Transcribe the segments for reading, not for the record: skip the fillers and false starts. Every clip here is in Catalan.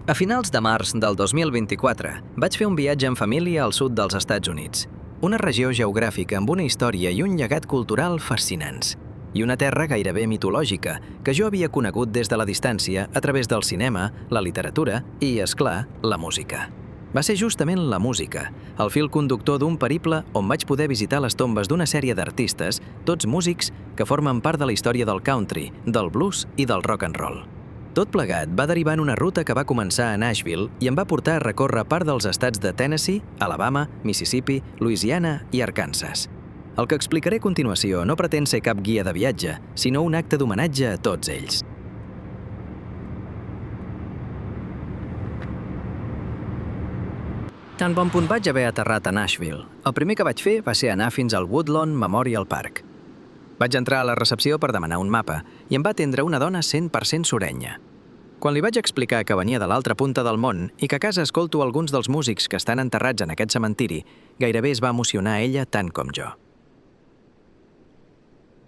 A finals de març del 2024 vaig fer un viatge en família al sud dels Estats Units, una regió geogràfica amb una història i un llegat cultural fascinants, i una terra gairebé mitològica que jo havia conegut des de la distància a través del cinema, la literatura i, és clar, la música. Va ser justament la música, el fil conductor d'un periple on vaig poder visitar les tombes d'una sèrie d'artistes, tots músics que formen part de la història del country, del blues i del rock and roll. Tot plegat va derivar en una ruta que va començar a Nashville i em va portar a recórrer part dels estats de Tennessee, Alabama, Mississippi, Louisiana i Arkansas. El que explicaré a continuació no pretén ser cap guia de viatge, sinó un acte d'homenatge a tots ells. Tan bon punt vaig haver aterrat a Nashville, el primer que vaig fer va ser anar fins al Woodlawn Memorial Park. Vaig entrar a la recepció per demanar un mapa i em va atendre una dona 100% surenya. Quan li vaig explicar que venia de l'altra punta del món i que a casa escolto alguns dels músics que estan enterrats en aquest cementiri, gairebé es va emocionar ella tant com jo.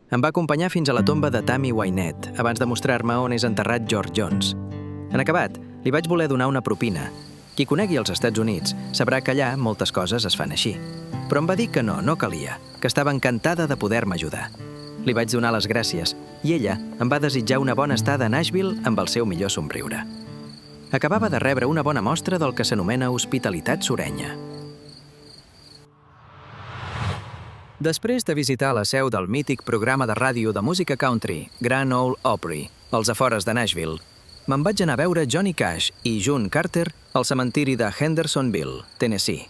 Em va acompanyar fins a la tomba de Tammy Wynette abans de mostrar-me on és enterrat George Jones. En acabat, li vaig voler donar una propina. Qui conegui els Estats Units sabrà que allà moltes coses es fan així. Però em va dir que no calia, que estava encantada de poder-me ajudar. Li vaig donar les gràcies i ella em va desitjar una bona estada a Nashville amb el seu millor somriure. Acabava de rebre una bona mostra del que s'anomena hospitalitat surenya. Després de visitar la seu del mític programa de ràdio de música country, Grand Ole Opry, als afores de Nashville, me'n vaig anar a veure Johnny Cash i June Carter al cementiri de Hendersonville, Tennessee.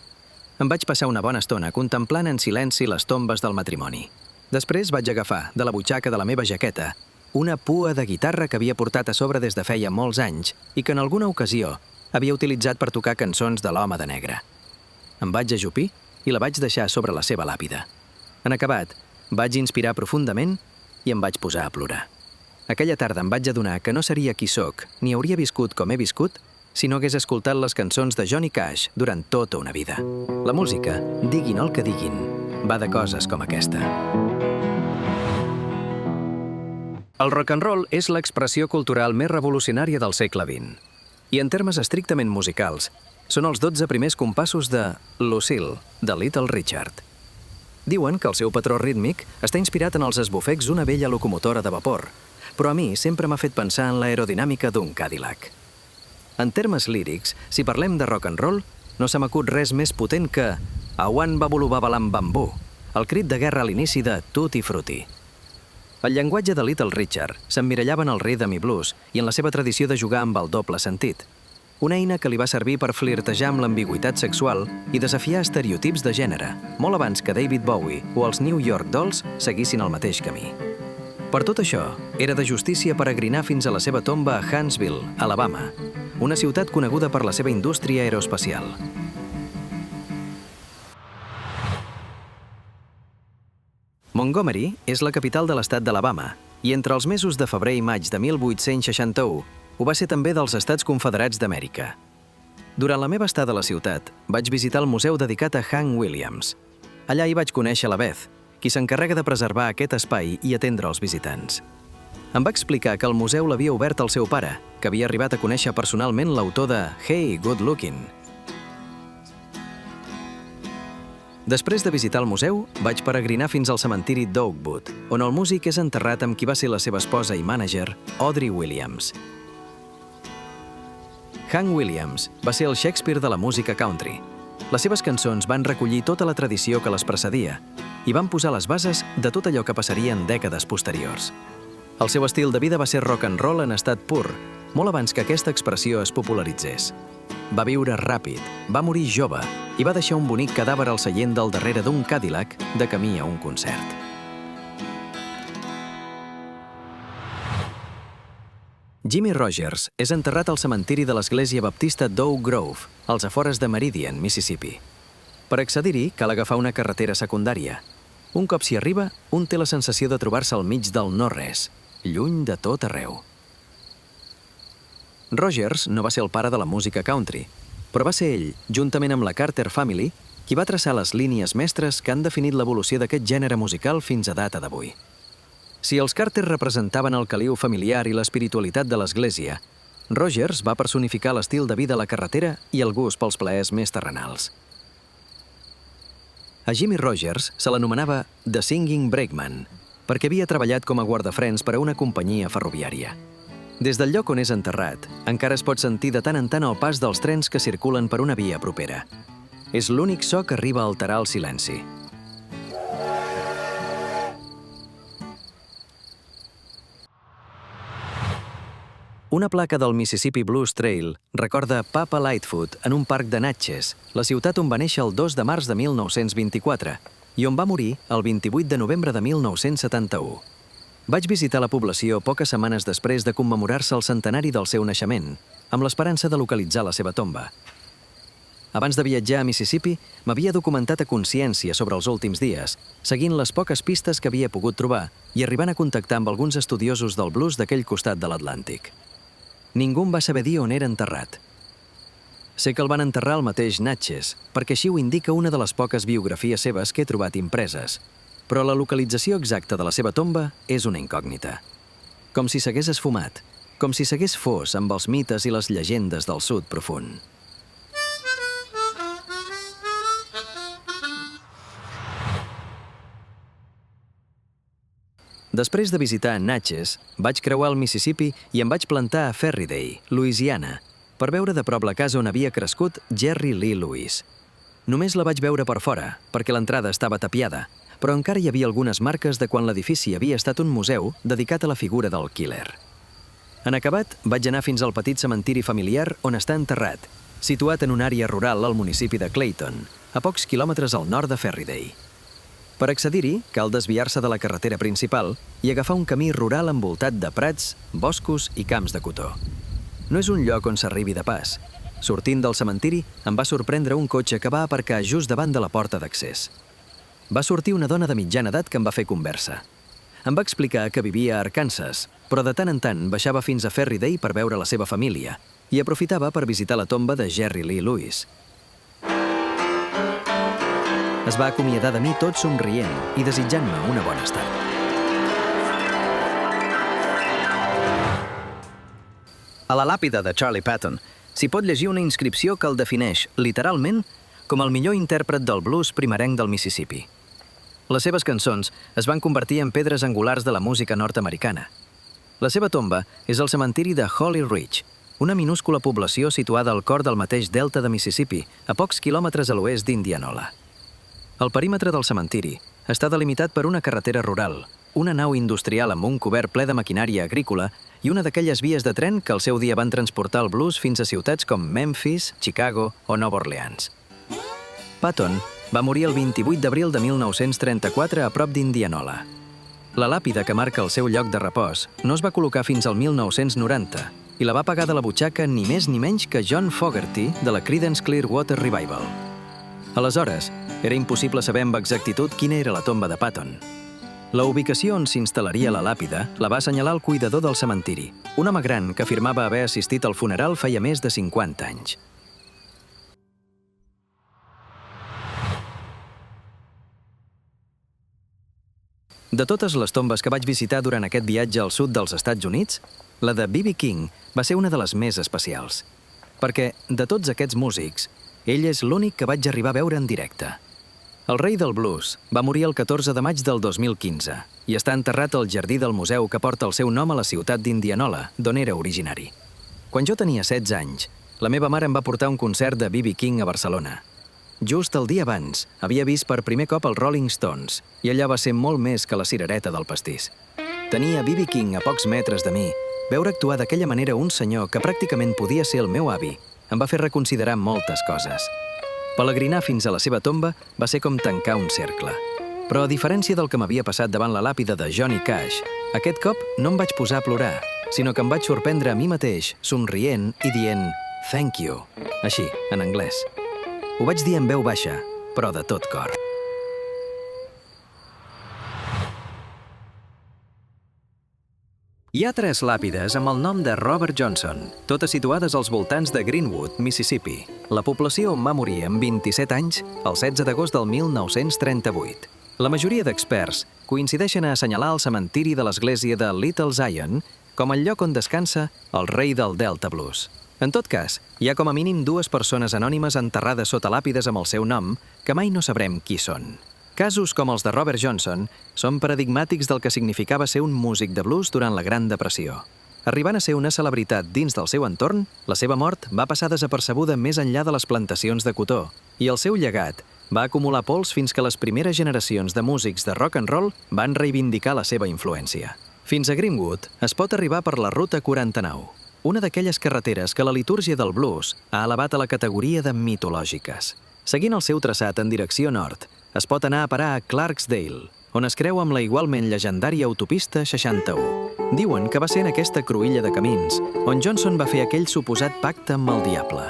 Em vaig passar una bona estona contemplant en silenci les tombes del matrimoni. Després vaig agafar, de la butxaca de la meva jaqueta, una pua de guitarra que havia portat a sobre des de feia molts anys i que en alguna ocasió havia utilitzat per tocar cançons de l'home de negre. Em vaig ajupir i la vaig deixar sobre la seva làpida. En acabat, vaig inspirar profundament i em vaig posar a plorar. Aquella tarda em vaig adonar que no seria qui sóc ni hauria viscut com he viscut si no hagués escoltat les cançons de Johnny Cash durant tota una vida. La música, diguin el que diguin, va de coses com aquesta. El rock and roll és l'expressió cultural més revolucionària del segle XX. I en termes estrictament musicals, són els 12 primers compassos de Lucille, de Little Richard. Diuen que el seu patró rítmic està inspirat en els esbufecs d'una vella locomotora de vapor, però a mi sempre m'ha fet pensar en l'aerodinàmica d'un Cadillac. En termes lírics, si parlem de rock and roll, no se m'acut res més potent que Awan Babulu Babalam Bambú, el crit de guerra a l'inici de Tutti Frutti. El llenguatge de Little Richard s'emmirallava en el rhythm i blues i en la seva tradició de jugar amb el doble sentit. Una eina que li va servir per flirtejar amb l'ambigüitat sexual i desafiar estereotips de gènere, molt abans que David Bowie o els New York Dolls seguissin el mateix camí. Per tot això, era de justícia peregrinar fins a la seva tomba a Huntsville, Alabama, una ciutat coneguda per la seva indústria aeroespacial. Montgomery és la capital de l'estat d'Alabama i entre els mesos de febrer i maig de 1861 ho va ser també dels Estats Confederats d'Amèrica. Durant la meva estada a la ciutat, vaig visitar el museu dedicat a Hank Williams. Allà hi vaig conèixer la Beth, qui s'encarrega de preservar aquest espai i atendre els visitants. Em va explicar que el museu l'havia obert el seu pare, que havia arribat a conèixer personalment l'autor de Hey, Good Looking. Després de visitar el museu, vaig peregrinar fins al cementiri d'Oakwood, on el músic és enterrat amb qui va ser la seva esposa i mànager, Audrey Williams. Hank Williams va ser el Shakespeare de la música country. Les seves cançons van recollir tota la tradició que les precedia i van posar les bases de tot allò que passaria en dècades posteriors. El seu estil de vida va ser rock and roll en estat pur, molt abans que aquesta expressió es popularitzés. Va viure ràpid, va morir jove i va deixar un bonic cadàver al seient del darrere d'un Cadillac de camí a un concert. Jimmy Rogers és enterrat al cementiri de l'església baptista d'Oak Grove, als afores de Meridian, Mississippi. Per accedir-hi cal agafar una carretera secundària. Un cop s'hi arriba, un té la sensació de trobar-se al mig del no-res, lluny de tot arreu. Rogers no va ser el pare de la música country, però va ser ell, juntament amb la Carter Family, qui va traçar les línies mestres que han definit l'evolució d'aquest gènere musical fins a data d'avui. Si els Carter representaven el caliu familiar i l'espiritualitat de l'Església, Rogers va personificar l'estil de vida a la carretera i el gust pels plaers més terrenals. A Jimmie Rogers se l'anomenava The Singing Brakeman, perquè havia treballat com a guardafrens per a una companyia ferroviària. Des del lloc on és enterrat, encara es pot sentir de tant en tant el pas dels trens que circulen per una via propera. És l'únic so que arriba a alterar el silenci. Una placa del Mississippi Blues Trail recorda Papa Lightfoot en un parc de Natchez, la ciutat on va néixer el 2 de març de 1924 i on va morir el 28 de novembre de 1971. Vaig visitar la població poques setmanes després de commemorar-se el centenari del seu naixement, amb l'esperança de localitzar la seva tomba. Abans de viatjar a Mississippi, m'havia documentat a consciència sobre els últims dies, seguint les poques pistes que havia pogut trobar i arribant a contactar amb alguns estudiosos del blues d'aquell costat de l'Atlàntic. Ningú em va saber dir on era enterrat. Sé que el van enterrar al mateix Natchez, perquè així ho indica una de les poques biografies seves que he trobat impreses, però la localització exacta de la seva tomba és una incògnita. Com si s'hagués esfumat, com si s'hagués fos amb els mites i les llegendes del sud profund. Després de visitar Natchez, vaig creuar el Mississippi i em vaig plantar a Ferriday, Louisiana, per veure de prop la casa on havia crescut Jerry Lee Lewis. Només la vaig veure per fora, perquè l'entrada estava tapiada, però encara hi havia algunes marques de quan l'edifici havia estat un museu dedicat a la figura del killer. En acabat, vaig anar fins al petit cementiri familiar on està enterrat, situat en una àrea rural al municipi de Clayton, a pocs quilòmetres al nord de Ferriday. Per accedir-hi, cal desviar-se de la carretera principal i agafar un camí rural envoltat de prats, boscos i camps de cotó. No és un lloc on s'arribi de pas. Sortint del cementiri, em va sorprendre un cotxe que va aparcar just davant de la porta d'accés. Va sortir una dona de mitjana edat que em va fer conversa. Em va explicar que vivia a Arkansas, però de tant en tant baixava fins a Ferriday per veure la seva família i aprofitava per visitar la tomba de Jerry Lee Lewis. Es va acomiadar de mi tot somrient i desitjant-me una bona estada. A la làpida de Charlie Patton s'hi pot llegir una inscripció que el defineix, literalment, com el millor intèrpret del blues primerenc del Mississippi. Les seves cançons es van convertir en pedres angulars de la música nord-americana. La seva tomba és al cementiri de Holly Ridge, una minúscula població situada al cor del mateix delta de Mississippi, a pocs quilòmetres a l'oest d'Indianola. El perímetre del cementiri està delimitat per una carretera rural, una nau industrial amb un cobert ple de maquinària agrícola i una d'aquelles vies de tren que al seu dia van transportar el blues fins a ciutats com Memphis, Chicago o Nova Orleans. Patton va morir el 28 d'abril de 1934 a prop d'Indianola. La làpida que marca el seu lloc de repòs no es va col·locar fins al 1990 i la va pagar de la butxaca ni més ni menys que John Fogerty de la Creedence Clearwater Revival. Aleshores, era impossible saber amb exactitud quina era la tomba de Patton. La ubicació on s'instal·laria la làpida la va assenyalar el cuidador del cementiri, un home gran que afirmava haver assistit al funeral feia més de 50 anys. De totes les tombes que vaig visitar durant aquest viatge al sud dels Estats Units, la de B.B. King va ser una de les més especials, perquè, de tots aquests músics, ell és l'únic que vaig arribar a veure en directe. El rei del blues va morir el 14 de maig del 2015 i està enterrat al jardí del museu que porta el seu nom a la ciutat d'Indianola, d'on era originari. Quan jo tenia 16 anys, la meva mare em va portar un concert de B.B. King a Barcelona. Just el dia abans, havia vist per primer cop els Rolling Stones i allà va ser molt més que la cirereta del pastís. Tenia B.B. King a pocs metres de mi. Veure actuar d'aquella manera un senyor que pràcticament podia ser el meu avi em va fer reconsiderar moltes coses. Pelegrinar fins a la seva tomba va ser com tancar un cercle. Però a diferència del que m'havia passat davant la làpida de Johnny Cash, aquest cop no em vaig posar a plorar, sinó que em vaig sorprendre a mi mateix, somrient i dient «thank you», així, en anglès. Ho vaig dir en veu baixa, però de tot cor. Hi ha 3 làpides amb el nom de Robert Johnson, totes situades als voltants de Greenwood, Mississippi, la població on va morir amb 27 anys el 16 d'agost del 1938. La majoria d'experts coincideixen a assenyalar el cementiri de l'església de Little Zion com el lloc on descansa el rei del Delta Blues. En tot cas, hi ha com a mínim 2 persones anònimes enterrades sota làpides amb el seu nom que mai no sabrem qui són. Casos com els de Robert Johnson són paradigmàtics del que significava ser un músic de blues durant la Gran Depressió. Arribant a ser una celebritat dins del seu entorn, la seva mort va passar desapercebuda més enllà de les plantacions de cotó, i el seu llegat va acumular pols fins que les primeres generacions de músics de rock and roll van reivindicar la seva influència. Fins a Greenwood es pot arribar per la Ruta 49, una d'aquelles carreteres que la litúrgia del blues ha elevat a la categoria de mitològiques. Seguint el seu traçat en direcció nord, es pot anar a parar a Clarksdale, on es creu amb la igualment llegendària autopista 61. Diuen que va ser en aquesta cruïlla de camins on Johnson va fer aquell suposat pacte amb el diable.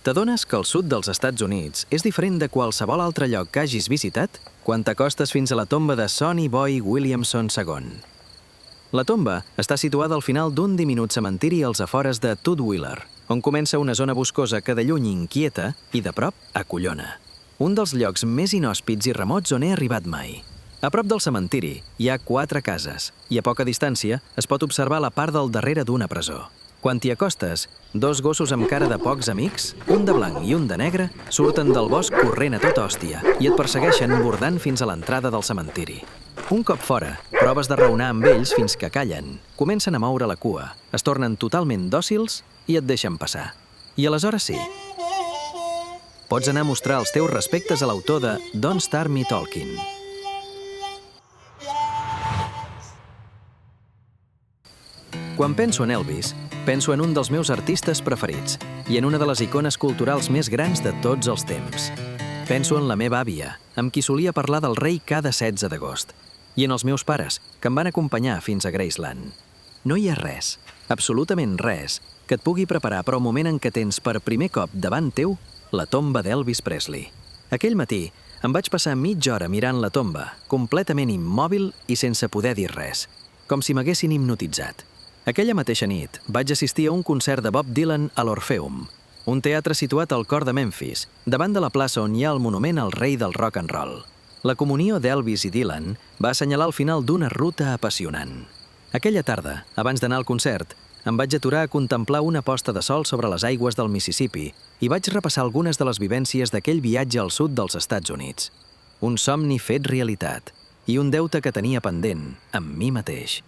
T'adones que el sud dels Estats Units és diferent de qualsevol altre lloc que hagis visitat quan t'acostes fins a la tomba de Sonny Boy Williamson II. La tomba està situada al final d'un diminut cementiri als afores de Tutwiler, on comença una zona boscosa que de lluny inquieta i de prop acollona. Un dels llocs més inhòspits i remots on he arribat mai. A prop del cementiri hi ha 4 cases i a poca distància es pot observar la part del darrere d'una presó. Quan t'hi acostes, 2 gossos amb cara de pocs amics, un de blanc i un de negre, surten del bosc corrent a tota hòstia i et persegueixen bordant fins a l'entrada del cementiri. Un cop fora, proves de raonar amb ells fins que callen, comencen a moure la cua, es tornen totalment dòcils i et deixen passar. I aleshores sí. Pots anar a mostrar els teus respectes a l'autor de Don't Start Me Talking. Quan penso en Elvis, penso en un dels meus artistes preferits i en una de les icones culturals més grans de tots els temps. Penso en la meva àvia, amb qui solia parlar del rei cada 16 d'agost, i en els meus pares, que em van acompanyar fins a Graceland. No hi ha res, absolutament res, que et pugui preparar per al moment en què tens per primer cop davant teu la tomba d'Elvis Presley. Aquell matí em vaig passar mitja hora mirant la tomba, completament immòbil i sense poder dir res, com si m'haguessin hipnotitzat. Aquella mateixa nit vaig assistir a un concert de Bob Dylan a l'Orpheum, un teatre situat al cor de Memphis, davant de la plaça on hi ha el monument al rei del rock and roll. La comunió d'Elvis i Dylan va assenyalar el final d'una ruta apassionant. Aquella tarda, abans d'anar al concert, em vaig aturar a contemplar una posta de sol sobre les aigües del Mississippi i vaig repassar algunes de les vivències d'aquell viatge al sud dels Estats Units. Un somni fet realitat i un deute que tenia pendent amb mi mateix.